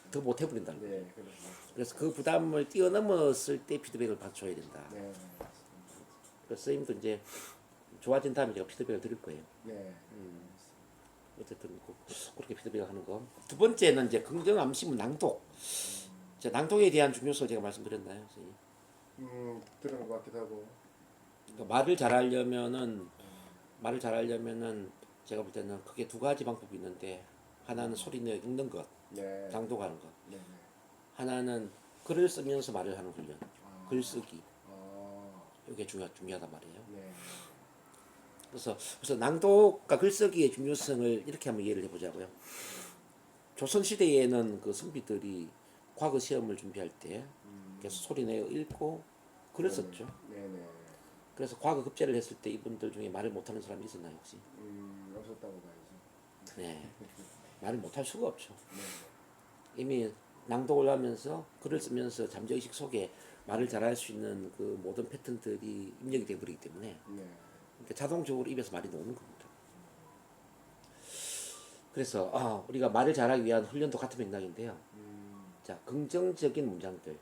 더 못해버린다는 거예요. 네, 그렇죠. 그래서 그 부담을 뛰어넘었을 때 피드백을 받쳐야 된다. 네, 그래서 선생님도 이제 좋아진 다음에 제가 피드백을 드릴 거예요. 네. 어쨌든 그렇게 피드백을 하는 거. 두 번째는 이제 긍정 암시문 낭독. 낭독에 대한 중요성을 제가 말씀드렸나요, 선생님? 들은 것 같기도 하고. 그러니까 말을 잘하려면은 제가 볼 때는 크게 두 가지 방법이 있는데 하나는 소리 내어 읽는 것, 네. 낭독하는 것. 네. 하나는 글을 쓰면서 말을 하는 훈련, 글쓰기. 이게 중요하단 말이에요. 네. 그래서 낭독과 글쓰기의 중요성을 이렇게 한번 이해를 해보자고요. 조선 시대에는 그 선비들이 과거 시험을 준비할 때 계속 소리 내어 읽고 글을 썼죠. 네, 네. 그래서 과거 급제를 했을 때 이분들 중에 말을 못하는 사람이 있었나요 혹시? 없었다고 봐야죠. 네, 말을 못할 수가 없죠. 이미 낭독을 하면서 글을 쓰면서 잠재의식 속에 말을 잘할 수 있는 그 모든 패턴들이 입력이 되어버리기 때문에 네. 그러니까 자동적으로 입에서 말이 나오는 겁니다. 그래서 우리가 말을 잘하기 위한 훈련도 같은 맥락인데요. 자, 긍정적인 문장들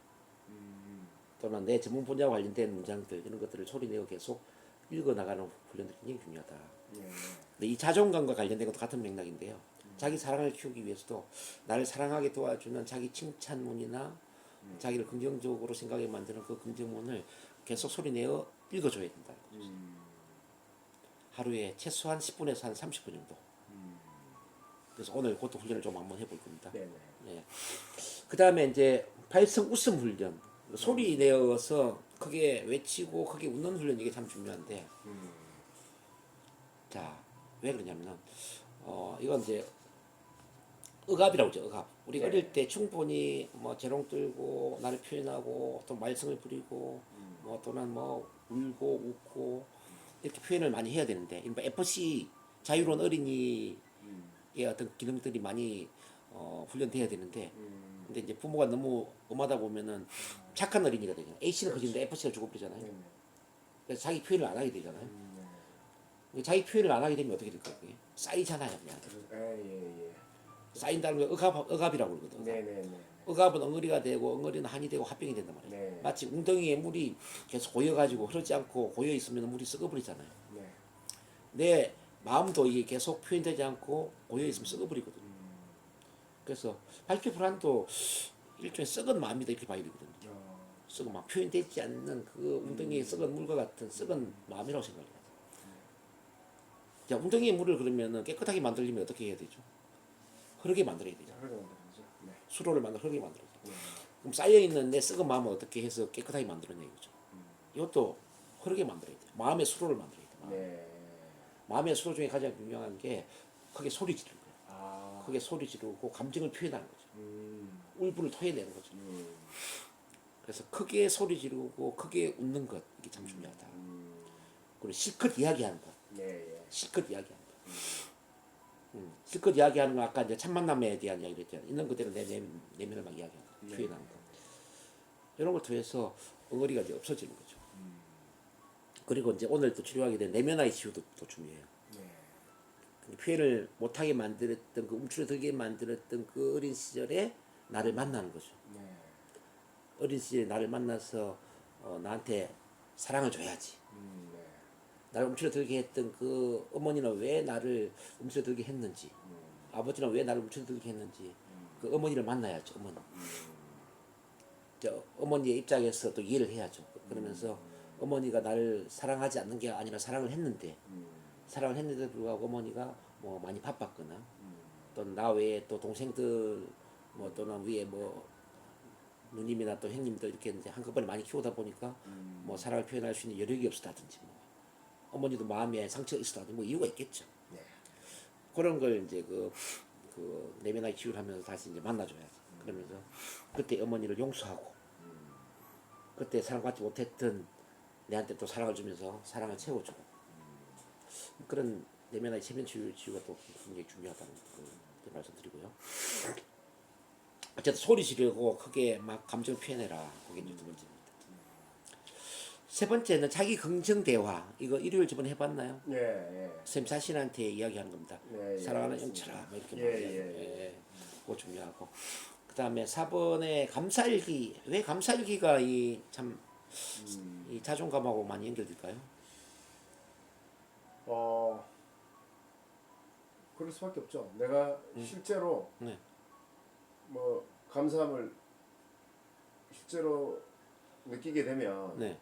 또는 내 전문 분야와 관련된 문장들 이런 것들을 소리내어 계속 읽어나가는 훈련들이 굉장히 중요하다. 네. 근데 이 자존감과 관련된 것도 같은 맥락인데요. 자기 사랑을 키우기 위해서도 나를 사랑하게 도와주는 자기 칭찬문이나 자기를 긍정적으로 생각하게 만드는 그 긍정문을 계속 소리내어 읽어줘야 된다. 하루에 최소한 10분에서 한 30분 정도. 그래서 오늘 그것도 훈련을 좀 한번 해볼 겁니다. 네, 네. 예. 그 다음에 이제 발성 웃음 훈련. 소리 내어서 크게 외치고 크게 웃는 훈련 이게 참 중요한데. 자, 왜 그러냐면은 이건 이제 억압이라고 하죠. 억압. 우리 네. 어릴 때 충분히 뭐 재롱 들고 나를 표현하고 또 말썽을 부리고 뭐 또는 뭐 울고 웃고 이렇게 표현을 많이 해야 되는데 이른바 FC 자유로운 어린이의 어떤 기능들이 많이 훈련돼야 되는데 근데 이제 부모가 너무 엄하다 보면은 착한 어린이가 되잖아요. A씨는 커지는데 FC가 죽어버리잖아요. 네, 네. 그래서 자기 표현을 안 하게 되잖아요. 자기 표현을 안 하게 되면 어떻게 될까요? 그게? 쌓이잖아요, 그냥. 예. 쌓인다는 거 억압이라고 그러거든. 네네네. 억압은 엉어리가 되고 엉어리는 한이 되고 화병이 된단 말이에요. 네. 마치 웅덩이에 물이 계속 고여가지고 흐르지 않고 고여 있으면 물이 썩어버리잖아요. 네. 내 마음도 이게 계속 표현되지 않고 고여 있으면 썩어버리거든요. 그래서 발표 불안도 일종의 썩은 마음이다 이렇게 봐야 되거든요. 썩은 마음, 표현되지 않는 그 웅덩이에 썩은 물과 같은 썩은 마음이라고 생각해요. 자, 웅덩이에 물을 그러면은 깨끗하게 만들려면 어떻게 해야 되죠? 흐르게 만들어야 되죠. 흐르게 만들죠. 네. 수로를 만들어 흐르게 만들어야 되죠. 그럼 쌓여있는 내 썩은 마음을 어떻게 해서 깨끗하게 만들어내야 죠 이것도 흐르게 만들어야 돼요. 마음의 수로를 만들어야 돼요. 네. 마음의 수로 중에 가장 중요한 게 크게 소리 지르는 거예요. 아. 크게 소리 지르고 감정을 표현하는 거죠. 울분을 토해내는 거죠. 그래서 크게 소리 지르고 크게 웃는 것 이게 참 중요하다. 그리고 실컷 이야기하는 것. 네. 실컷 이야기하는 것. 실컷 이야기하는 건 아까 이제 첫 만남에 대한 이야기를 했잖아요. 있는 그대로 내 내면을 막 이야기하는 거, 표현하는 거. 이런 걸 통해서 엉어리가 이제 없어지는 거죠. 그리고 이제 오늘 또 치료하게 된 내면의 치유도 또 중요해요. 표현을 못하게 만들었던 그 움츠러들게 만들었던 그 어린 시절에 나를 만나는 거죠. 어린 시절에 나를 만나서 나한테 사랑을 줘야지. 나를 움츠러들게 했던 그 어머니는 왜 나를 움츠러들게 했는지, 아버지는 왜 나를 움츠러들게 했는지 그 어머니를 만나야죠. 어머니의 입장에서 또 이해를 해야죠. 그러면서 어머니가 나를 사랑하지 않는 게 아니라 사랑을 했는데 불구하고 어머니가 뭐 많이 바빴거나 또 나 외에 또 동생들 뭐 또는 위에 뭐 누님이나 또 형님들 이렇게 이제 한꺼번에 많이 키우다 보니까 뭐 사랑을 표현할 수 있는 여력이 없었다든지 뭐 어머니도 마음에 상처가 있었다든지 뭐 이유가 있겠죠. 그런 걸 이제 그 내면의 치유를 하면서 다시 이제 만나줘야지. 그러면서 그때 어머니를 용서하고 그때 사랑받지 못했던 내한테 또 사랑을 주면서 사랑을 채워주고 그런 내면의 체면 치유가 또 굉장히 중요하다는 그 말씀드리고요. 어쨌든 소리 지르고 크게 막 감정을 표현해라. 그게 이제 두 번째입니다. 세 번째는 자기 긍정 대화. 이거 일요일 저번에 해봤나요? 예. 선생님 자신한테 이야기하는 겁니다. 예, 사랑하는 맞습니다. 영철아 뭐 이렇게 예. 그거 중요하고 그 다음에 4번에 감사일기. 왜 감사일기가 이 자존감하고 많이 연결될까요? 그럴 수밖에 없죠. 내가 실제로 네. 뭐 감사함을 실제로 느끼게 되면 네.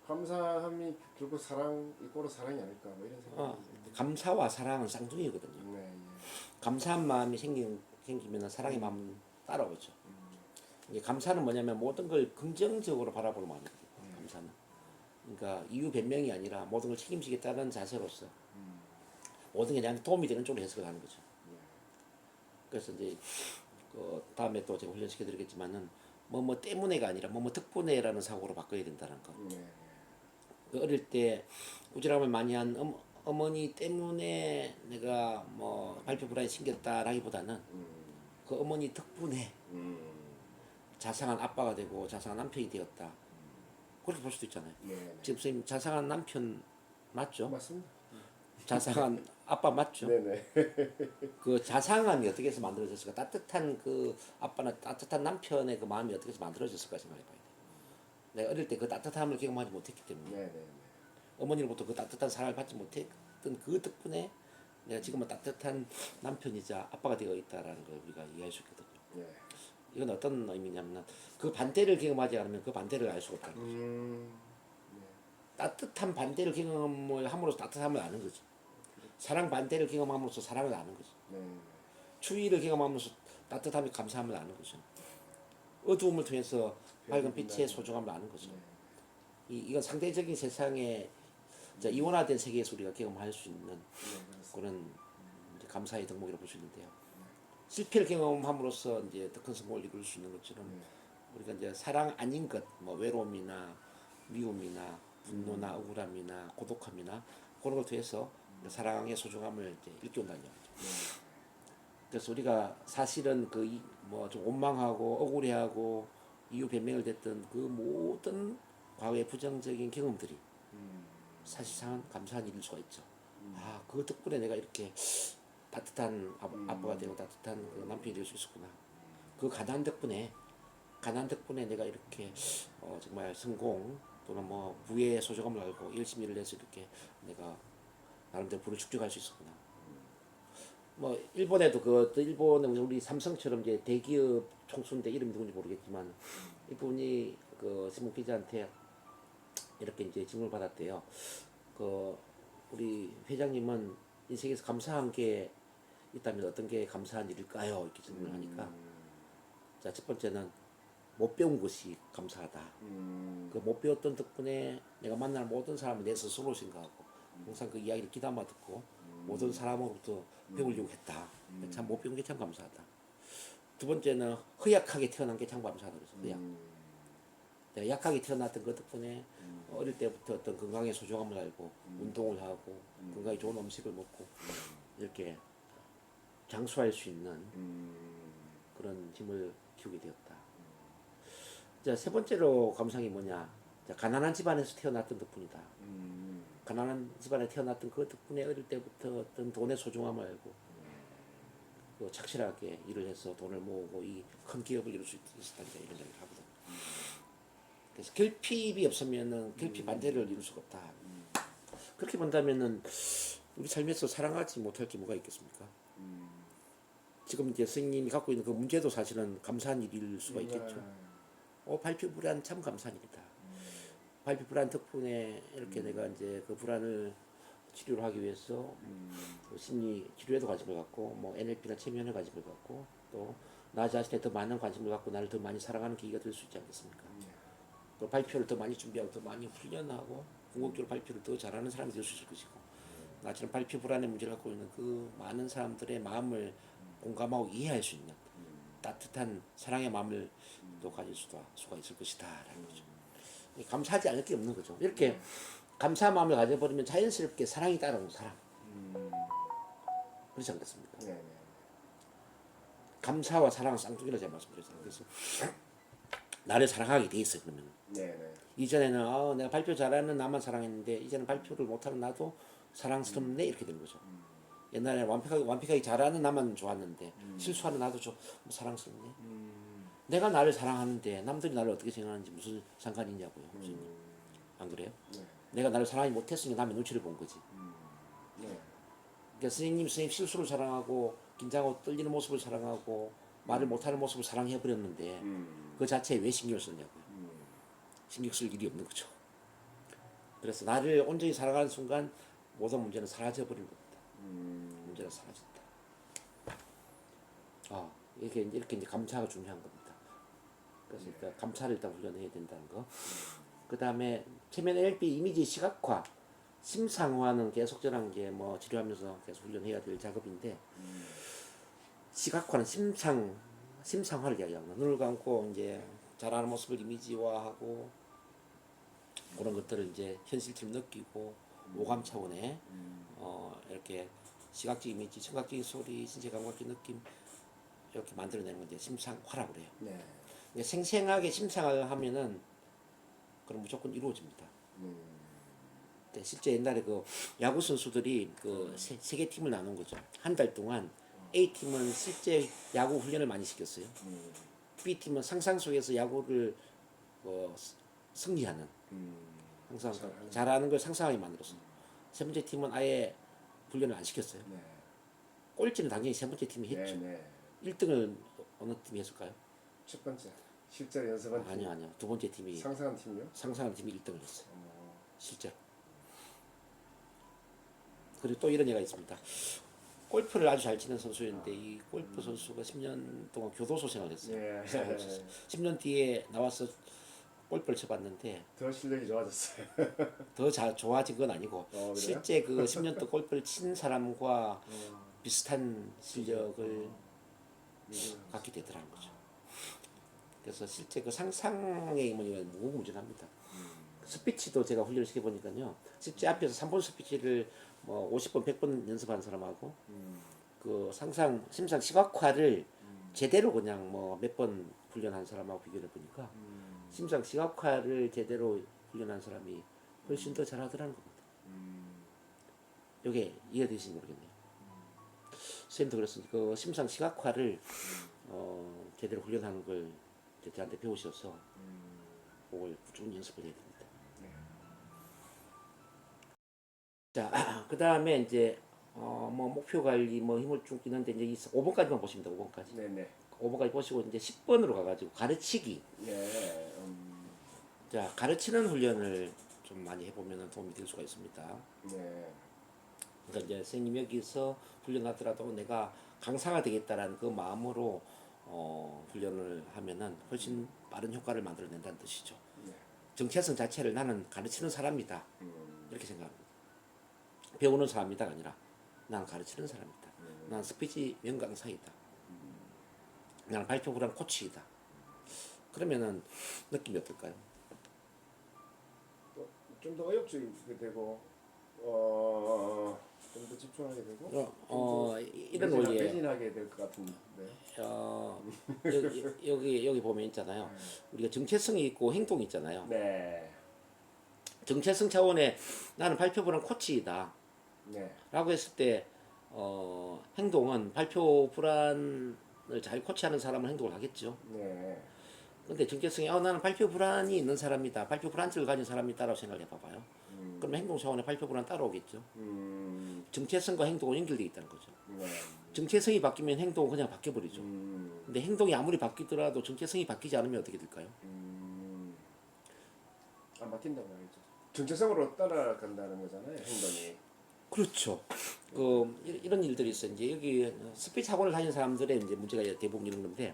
감사함이 결국 사랑 이꼬르 사랑이 아닐까 뭐 이런 생각이 감사와 사랑은 쌍둥이거든요. 네. 감사한 마음이 생기면 사랑의 마음은 따라오죠. 이제 감사는 뭐냐면 모든 걸 긍정적으로 바라보는 마음이거든요. 감사는. 그러니까 이유 변명이 아니라 모든 걸 책임지겠다는 자세로서 모든 게 나한테 도움이 되는 쪽으로 해석을 하는 거죠. 그래서 이제 그 다음에 또 제가 훈련시켜 드리겠지만은 뭐 때문에가 아니라 뭐 덕분에라는 사고로 바꿔야 된다는 거. 그 어릴 때 우절함을 많이 한 어머니 때문에 내가 뭐 발표 불안이 생겼다라기보다는 그 어머니 덕분에 자상한 아빠가 되고 자상한 남편이 되었다. 그렇게 볼 수도 있잖아요. 지금 선생님 자상한 남편 맞죠? 맞습니다. 자상한 아빠 맞죠? 네네. 그 자상함이 어떻게 해서 만들어졌을까? 따뜻한 그 아빠나 따뜻한 남편의 그 마음이 어떻게 해서 만들어졌을까 생각해 봐야 돼. 내가 어릴 때 그 따뜻함을 경험하지 못했기 때문에 네네. 어머니로부터 그 따뜻한 사랑을 받지 못했던 그 덕분에 내가 지금은 따뜻한 남편이자 아빠가 되어 있다라는 걸 우리가 이해할 수 있거든요. 네. 이건 어떤 의미냐면 그 반대를 경험하지 않으면 그 반대를 알 수가 없다는 거죠. 따뜻한 반대를 경험을 함으로써 따뜻함을 아는 거죠. 사랑 반대를 경험함으로써 사랑을 아는 거죠. 추위를 경험하면서 따뜻함에 감사함을 아는 거죠. 어두움을 통해서 밝은 빛의 소중함을 아는 거죠. 이건 상대적인 세상에 이원화된 세계에서 우리가 경험할 수 있는 그런 이제 감사의 덕목이라고 볼 수 있는데요. 실패를 경험함으로써 이제 더 큰 성공을 이룰 수 있는 것처럼 우리가 이제 사랑 아닌 것, 뭐 외로움이나 미움이나 분노나 억울함이나 고독함이나 그런 걸 통해서 사랑의 소중함을 이제 일깨운다는 얘기죠. 그래서 우리가 사실은 그 뭐 좀 원망하고 억울해하고 이유 변명을 됐던 그 모든 과거의 부정적인 경험들이 사실상 감사한 일일 수가 있죠. 아, 그 덕분에 내가 이렇게 따뜻한 아빠가 되고 따뜻한 그 남편이 될 수 있었구나. 그 가난 덕분에 내가 이렇게 정말 성공 또는 뭐 부의 소중함을 알고 열심히 일을 해서 이렇게 내가 나름대로 부를 축적할 수 있었구나. 뭐 일본에도 일본은 우리 삼성처럼 이제 대기업 총수인데 이름이 누군지 모르겠지만 이분이 그 신문 기자한테 이렇게 이제 질문을 받았대요. 그 우리 회장님은 인생에서 감사한 게 있다면 어떤 게 감사한 일일까요? 이렇게 질문을 하니까 자, 첫 번째는 못 배운 것이 감사하다. 그 못 배웠던 덕분에 내가 만날 모든 사람을 내 스스로 생각하고 항상 그 이야기를 귀담아 듣고 모든 사람으로부터 배우려고 했다. 참 못 배운 게 참 감사하다. 두 번째는 허약하게 태어난 게 참 감사하다. 그래서 허약. 내가 약하게 태어났던 것 덕분에 어릴 때부터 어떤 건강의 소중함을 알고 운동을 하고 건강에 좋은 음식을 먹고 이렇게 장수할 수 있는 그런 힘을 키우게 되었다. 자, 세 번째로 감사한 게 뭐냐? 자, 가난한 집안에서 태어났던 덕분이다. 가난한 집안에 태어났던 그 덕분에 어릴 때부터 어떤 돈의 소중함을 알고 그 착실하게 일을 해서 돈을 모으고 이 큰 기업을 이룰 수 있었다니까 이런 얘기를 하거든. 그래서 결핍이 없으면은 결핍 반대를 이룰 수가 없다. 그렇게 본다면은 우리 삶에서 사랑하지 못할 게 뭐가 있겠습니까? 지금 이제 스님이 갖고 있는 그 문제도 사실은 감사한 일일 수가 있겠죠. 발표 불안 참 감사한 일이다. 발표 불안 덕분에 이렇게 내가 이제 그 불안을 치료를 하기 위해서 그 심리 치료에도 관심을 갖고 뭐 NLP나 체면에 관심을 갖고 또 나 자신에 더 많은 관심을 갖고 나를 더 많이 사랑하는 계기가 될 수 있지 않겠습니까? 또 발표를 더 많이 준비하고 더 많이 훈련하고 궁극적으로 발표를 더 잘하는 사람이 될 수 있을 것이고 나처럼 발표 불안의 문제를 갖고 있는 그 많은 사람들의 마음을 공감하고 이해할 수 있는 따뜻한 사랑의 마음을 또 가질 수가 있을 것이다라는 거죠. 감사하지 않을 게 없는 거죠. 이렇게 감사한 마음을 가져버리면 자연스럽게 사랑이 따라오는 사람. 그렇지 않겠습니까? 감사와 사랑은 쌍둥이라 제가 말씀드렸잖아요. 그래서 나를 사랑하게 돼 있어요. 그러면 이전에는 내가 발표 잘하는 나만 사랑했는데 이제는 발표를 못하는 나도 사랑스럽네 이렇게 되는 거죠. 옛날에 완벽하게 잘하는 나만 좋았는데 실수하는 나도 사랑스럽네. 내가 나를 사랑하는데 남들이 나를 어떻게 생각하는지 무슨 상관이 있냐고요. 안 그래요? 내가 나를 사랑하지 못했으니까 남의 눈치를 본 거지. 그러니까 선생님 실수를 사랑하고 긴장하고 떨리는 모습을 사랑하고 말을 못하는 모습을 사랑해버렸는데 그 자체에 왜 신경을 썼냐고요. 신경 쓸 일이 없는 거죠. 그래서 나를 온전히 사랑하는 순간 모든 문제는 사라져버린 겁니다. 문제가 사라진다. 이렇게 이제 감사가 중요한 겁니다. 그래서 일단 감사를 일단 훈련해야 된다는 거. 그 다음에 체면 NLP 이미지 시각화, 심상화는 계속 저랑 이제 뭐 치료하면서 계속 훈련해야 될 작업인데 시각화는 심상화를 이야기하고 눈을 감고 이제 잘하는 모습을 이미지화하고 그런 것들을 이제 현실처럼 느끼고 오감 차원에 이렇게 시각적 이미지, 청각적인 소리, 신체 감각적 느낌 이렇게 만들어내는 건 이제 심상화라고 그래요. 그러니까 생생하게 심상을 하면은 그럼 무조건 이루어집니다. 실제 옛날에 그 야구 선수들이 그 세 개 팀을 나눈 거죠. 한 달 동안 A 팀은 실제 야구 훈련을 많이 시켰어요. B 팀은 상상 속에서 야구를 승리하는 항상 잘하는 걸 상상하게 만들었어. 세 번째 팀은 아예 훈련을 안 시켰어요. 꼴찌는 당연히 세 번째 팀이 했죠. 1등을 어느 팀이 했을까요? 첫 번째 실제로 연습한 팀. 아니요. 두 번째 팀이 상상한 팀이요? 상상한 팀이 1등을 했어요. 실제로. 그리고 또 이런 얘기가 있습니다. 골프를 아주 잘 치는 선수였는데 이 골프 선수가 10년 동안 교도소 생활을 했어요. 10년 뒤에 나와서 골프를 쳐봤는데 더 실력이 좋아졌어요. 더 좋아진 건 아니고 실제 그 10년 동안 골프를 친 사람과 비슷한 실력을 갖게 되더라는 거죠. 그래서 실제 그 상상의 뭐냐면 무궁무진합니다. 스피치도 제가 훈련을 시켜보니까요. 실제 앞에서 3번 스피치를 뭐 50번, 100번 연습한 사람하고 그 심상 시각화를 제대로 그냥 뭐 몇 번 훈련한 사람하고 비교해 보니까 심상 시각화를 제대로 훈련한 사람이 훨씬 더 잘하더라는 겁니다. 이게 이해되시는지 모르겠네요. 선생님도 그래서 그 심상 시각화를 제대로 훈련하는 걸 이제 저한테 배우셔서 그걸 꾸준히 연습을 해야 됩니다. 자, 그 다음에 이제 뭐 목표 관리 뭐 힘을 쭉 끼는데 이제 5번까지만 보시면 돼요. 5번까지. 네네. 5번까지 보시고 이제 10번으로 가가지고 가르치기. 네. 자, 가르치는 훈련을 좀 많이 해보면 도움이 될 수가 있습니다. 네. 그러니까 이제 선생님 여기서 훈련하더라도 내가 강사가 되겠다라는 그 마음으로 훈련을 하면은 훨씬 빠른 효과를 만들어낸다는 뜻이죠. 네. 정체성 자체를 나는 가르치는 사람이다. 이렇게 생각합니다. 배우는 사람이다 아니라 나는 가르치는 사람이다. 나는 스피치 명강사이다. 나는 발표 불안 코치이다. 그러면은 느낌이 어떨까요? 좀 더 의욕적이게 되고 좀 더 집중하게 되고 이런 원리에 매진하게 될 것 같은데. 여기 보면 있잖아요. 우리가 정체성이 있고 행동이 있잖아요. 네. 정체성 차원의 나는 발표 불안 코치이다. 네. 라고 했을 때 행동은 발표 불안을 잘 코치하는 사람은 행동을 하겠죠. 네. 근데 정체성이 나는 발표 불안이 있는 사람이다. 발표 불안증을 가진 사람이다라고 생각을 해봐봐요. 그럼 행동 차원의 발표 불안 따라오겠죠. 정체성과 행동은 연결되어 있다는 거죠. 네. 정체성이 바뀌면 행동은 그냥 바뀌어버리죠. 근데 행동이 아무리 바뀌더라도 정체성이 바뀌지 않으면 어떻게 될까요? 안 바뀐다고 말이죠. 정체성으로 따라간다는 거잖아요, 행동이. 그렇죠. 이런 일들이 있어요. 이제 여기 스피치 학원을 다니는 사람들의 이제 문제가 대부분 이런 건데,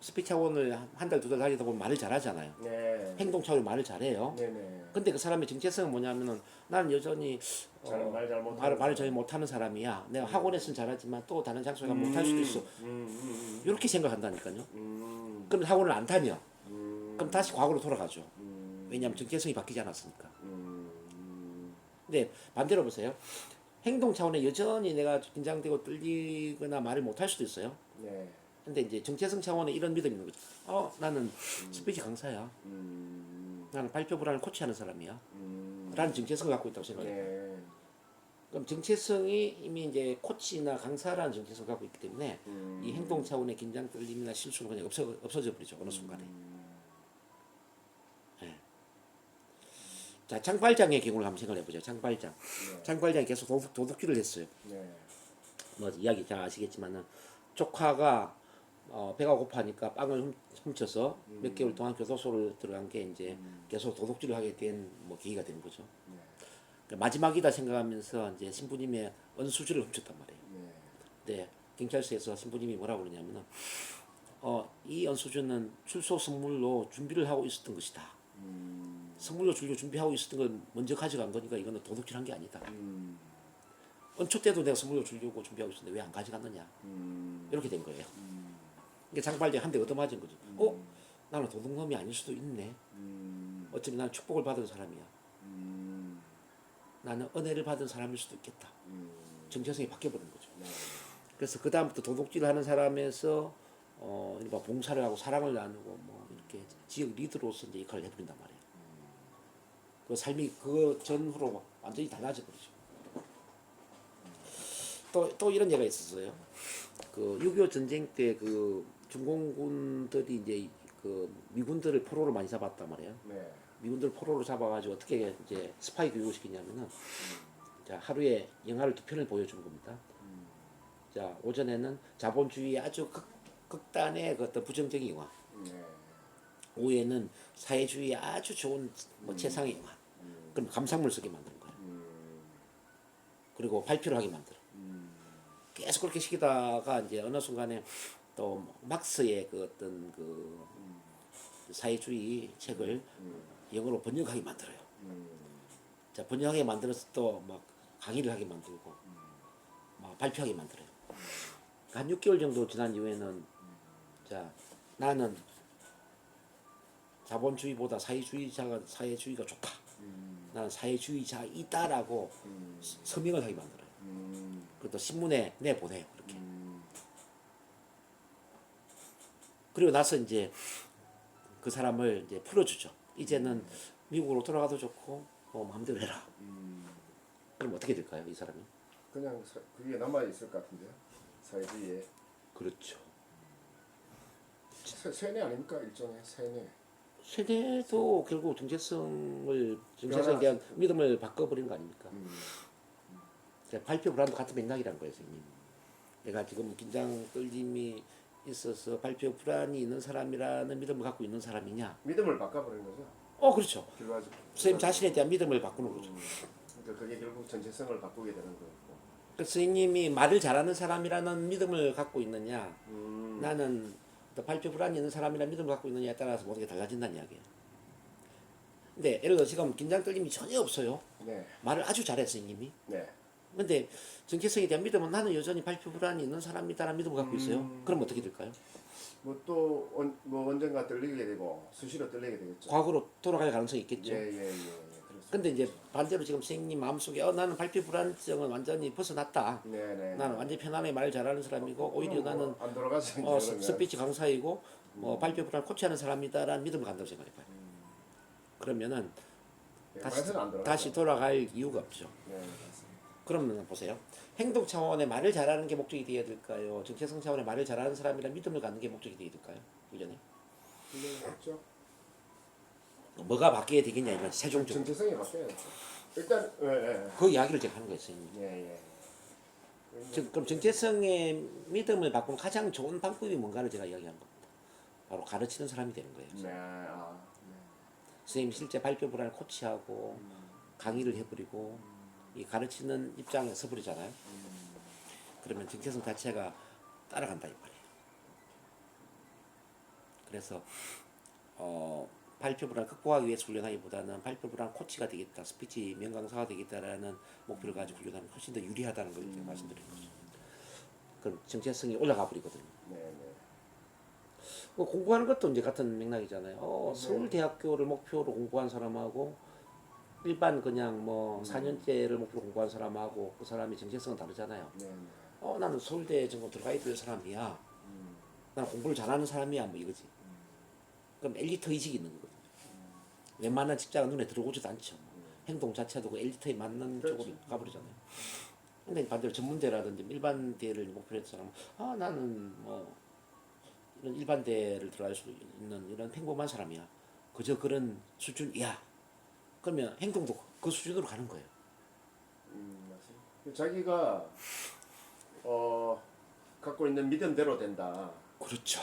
스피치 학원을 한 달, 두 달 다니다 보면 말을 잘하잖아요. 네. 행동 차원의 말을 잘해요. 네네. 근데 그 사람의 정체성은 뭐냐면은 나는 여전히 말을 잘 못하는 사람이야. 내가 학원에서는 잘하지만 또 다른 장소에 가면 못할 수도 있어. 이렇게 생각한다니까요. 그럼 학원을 안 다녀. 그럼 다시 과거로 돌아가죠. 왜냐하면 정체성이 바뀌지 않았으니까. 근데 반대로 보세요. 행동 차원에 여전히 내가 긴장되고 떨리거나 말을 못할 수도 있어요. 네. 근데 이제 정체성 차원에 이런 믿음이 있는 거죠. 나는 스피치 강사야. 나는 발표 불안을 코치하는 사람이야. 라는 정체성을 갖고 있다고 생각해요. 네. 그럼 정체성이 이미 이제 코치나 강사라는 정체성을 갖고 있기 때문에 이 행동 차원의 긴장, 떨림이나 실수는 그냥 없어져 버리죠. 어느 순간에. 네. 자, 장발장의 경우를 한번 생각해 보죠. 장발장. 네. 장발장이 계속 도둑질을 했어요. 네. 뭐 이야기 잘 아시겠지만은 조카가 배가 고파하니까 빵을 훔쳐서 몇 개월 동안 교도소를 들어간 게 이제 계속 도둑질을 하게 된 뭐 계기가 되는 거죠. 네. 그러니까 마지막이다 생각하면서 이제 신부님의 은수저를 훔쳤단 말이에요. 네. 근데 경찰서에서 신부님이 뭐라고 그러냐면은 이 은수저는 출소 선물로 준비를 하고 있었던 것이다. 선물로 주려고 준비하고 있었던 건 먼저 가져간 거니까 이거는 도둑질한 게 아니다. 은초 때도 내가 선물로 주려고 준비하고 있었는데 왜 안 가져갔느냐. 이렇게 된 거예요. 그러니까 장발장 한 대 얻어맞은 거죠. 나는 도둑놈이 아닐 수도 있네. 어차피 나는 축복을 받은 사람이야. 나는 은혜를 받은 사람일 수도 있겠다. 정체성이 바뀌어버린 거죠. 그래서 그 다음부터 도둑질을 하는 사람에서 일반 봉사를 하고 사랑을 나누고 뭐 이렇게 지역 리더로서 이제 역할을 해버린단 말이에요. 그 삶이 그 전후로 완전히 달라져 버리죠. 또 이런 예가 있었어요. 그 6.25 전쟁 때 그 중공군들이 이제 그 미군들을 포로로 많이 잡았단 말이에요. 네. 미군들 포로로 잡아가지고 어떻게 이제 스파이 교육을 시키냐면은 자, 하루에 영화를 2편을 보여주는 겁니다. 자, 오전에는 자본주의의 아주 극단의 그 어떤 부정적인 영화. 네. 오후에는 사회주의의 아주 좋은 뭐 최상의 영화. 그럼 감상물 쓰게 만드는 거예요. 그리고 발표를 하게 만들어. 계속 그렇게 시키다가 이제 어느 순간에 또 막스의 그 어떤 그 사회주의 책을 영어로 번역하게 만들어요. 자, 번역하게 만들어서 또 막 강의를 하게 만들고 막 발표하게 만들어요. 한 6개월 정도 지난 이후에는 자, 나는 자본주의보다 사회주의가 좋다. 나는 사회주의자이다라고 서명을 하게 만들어요. 그것도 신문에 내보내요. 그렇게. 그리고 나서 이제 그 사람을 이제 풀어주죠. 이제는 미국으로 돌아가도 좋고 뭐 마음대로 해라. 그럼 어떻게 될까요, 이 사람이? 그냥 그게 남아 있을 것 같은데요. 사회주의에 그렇죠. 세뇌 아닙니까? 일종의 세뇌. 세대도 결국 정체성에 대한 믿음을 바꿔버리는 거 아닙니까? 그러니까 발표 불안도 같은 맥락이란 거예요, 선생님. 내가 지금 긴장 떨림이 있어서 발표 불안이 있는 사람이라는 믿음을 갖고 있는 사람이냐? 믿음을 바꿔버리는 거죠. 그렇죠. 결과적. 선생님 자신에 대한 믿음을 바꾸는 거죠. 그러니까 그게 결국 전체성을 바꾸게 되는 거고. 그 선생님이 말을 잘하는 사람이라는 믿음을 갖고 있느냐, 나는 또 발표 불안이 있는 사람이라는 믿음을 갖고 있느냐에 따라서 모든 게 달라진다는 이야기예요. 근데 예를 들어 지금 긴장 떨림이 전혀 없어요. 네. 말을 아주 잘해 선생님이. 네. 근데 정체성에 대한 믿음은 나는 여전히 발표 불안이 있는 사람이다라는 믿음을 갖고 있어요. 그럼 어떻게 될까요? 뭐 언젠가 떨리게 되고 수시로 떨리게 되겠죠. 과거로 돌아갈 가능성이 있겠죠. 예. 근데 이제 반대로 지금 선생님 마음속에 나는 발표 불안증은 완전히 벗어났다. 네네. 나는 완전히 편안하게 말 잘하는 사람이고 오히려 나는 안 돌아가죠. 스피치 강사이고 발표 불안 코치하는 사람이다라는 믿음을 간다고 생각해봐요. 그러면은 다시 돌아갈 이유가 없죠. 네, 맞습니다. 그러면 보세요. 행동 차원의 말을 잘하는 게 목적이 되어야 될까요? 정체성 차원의 말을 잘하는 사람이란 믿음을 갖는 게 목적이 되어야 될까요? 훈련에? 그렇죠. 뭐가 바뀌어야 되겠냐 이런 세종적으로. 전체성이 바뀌어야죠. 일단 그 이야기를 제가 하는 거예요, 선생님. 예. 그럼 정체성의 믿음을 바꾸는 가장 좋은 방법이 뭔가를 제가 이야기한 겁니다. 바로 가르치는 사람이 되는 거예요. 네. 선생님이 실제 발표 불안을 코치하고 강의를 해버리고 이 가르치는 입장에 서버리잖아요. 그러면 정체성 자체가 따라간다 이 말이에요. 그래서 발표 불안을 극복하기 위해서 훈련하기보다는 발표 불안 코치가 되겠다, 스피치 명강사가 되겠다라는 목표를 가지고 훈련하면 훨씬 더 유리하다는 걸 제가 말씀드린 거죠. 그럼 정체성이 올라가 버리거든요. 네. 공부하는 것도 이제 같은 맥락이잖아요. 서울대학교를 목표로 공부한 사람하고 일반 그냥 뭐 4년제를 목표로 공부한 사람하고 그 사람이 정체성은 다르잖아요. 네. 나는 서울대 전공 들어가야 될 사람이야. 나는 공부를 잘하는 사람이야 뭐 이거지. 그럼 엘리트 의식이 있는 거거든요. 웬만한 직장은 눈에 들어오지도 않죠. 행동 자체도 그 엘리트에 맞는 쪽으로 가버리잖아요. 근데 반대로 전문대라든지 일반대를 목표로 했던 사람은 나는 뭐 이런 일반대를 들어갈 수 있는 이런 평범한 사람이야. 그저 그런 수준이야. 그러면 행동도 그 수준으로 가는 거예요. 맞습니다. 자기가 갖고 있는 믿음대로 된다. 그렇죠.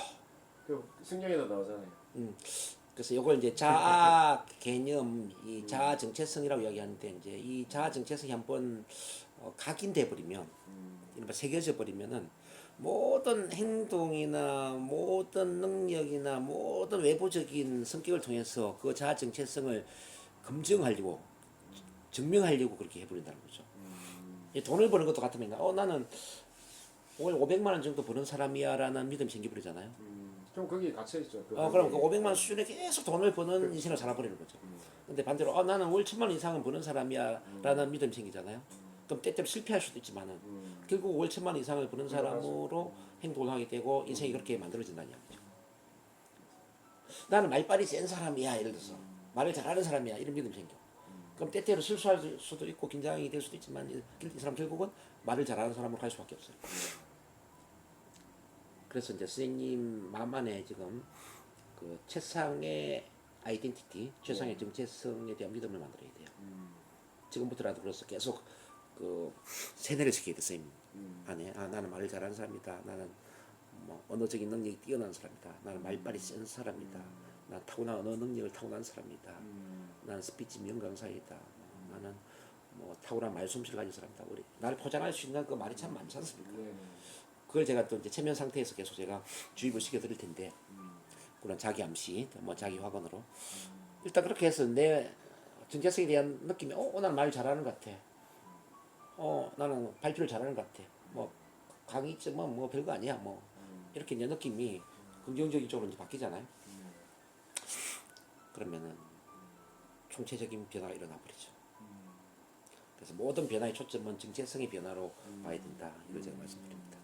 그 성경에도 나오잖아요. 그래서 이걸 이제 자아 개념, 이 자아 정체성이라고 이야기하는데 이제 이 자아 정체성이 한번 각인돼 버리면, 이른바 새겨져 버리면은 모든 행동이나 모든 능력이나 모든 외부적인 성격을 통해서 그 자아 정체성을 검증하려고 증명하려고 그렇게 해버린다는 거죠. 돈을 버는 것도 같은 맥락. 나는 월 500만 원 정도 버는 사람이야라는 믿음이 생겨버리잖아요. 좀 거기에 갇혀 있죠. 그럼 그 500만 원 수준에 계속 돈을 버는 인생을 살아버리는 거죠. 근데 반대로 나는 월 1000만 원 이상은 버는 사람이야라는 믿음이 생기잖아요. 그럼 때때로 실패할 수도 있지만은 결국 월 1000만 원 이상을 버는 사람으로 행동을 하게 되고 인생이 그렇게 만들어진다는 이야기죠. 나는 말빨이 센 사람이야 예를 들어서 말을 잘하는 사람이야 이런 믿음이 생겨. 그럼 때때로 실수할 수도 있고 긴장이 될 수도 있지만 이 사람 결국은 말을 잘하는 사람으로 갈 수밖에 없어요. 그래서 이제 선생님 마음 안에 지금 그 최상의 아이덴티티, 최상의 정체성에 대한 믿음을 만들어야 돼요. 지금부터라도 그래서 계속 그 세뇌를 시켜야 돼 선생님 안에. 나는 말을 잘하는 사람이다. 나는 뭐 언어적인 능력이 뛰어난 사람이다. 나는 말빨이 센 사람이다. 난 타고난 언어 능력을 타고난 사람이다. 나는 스피치 명강사이다. 나는 뭐 탁월한 말솜씨를 가진 사람이다. 우리 나를 포장할 수 있는 그 말이 참 많지 않습니까? 그걸 제가 또 이제 체면 상태에서 계속 제가 주입을 시켜 드릴 텐데 그런 자기 암시, 뭐 자기 확언으로 일단 그렇게 해서 내 정체성에 대한 느낌이 나는 말 잘하는 것 같아. 나는 발표를 잘하는 것 같아. 뭐 강의 있지만 뭐 별거 아니야. 뭐 이렇게 이제 느낌이 긍정적인 쪽으로 이제 바뀌잖아요. 그러면은 총체적인 변화가 일어나 버리죠. 그래서 모든 변화의 초점은 정체성의 변화로 봐야 된다. 이걸 제가 말씀드립니다.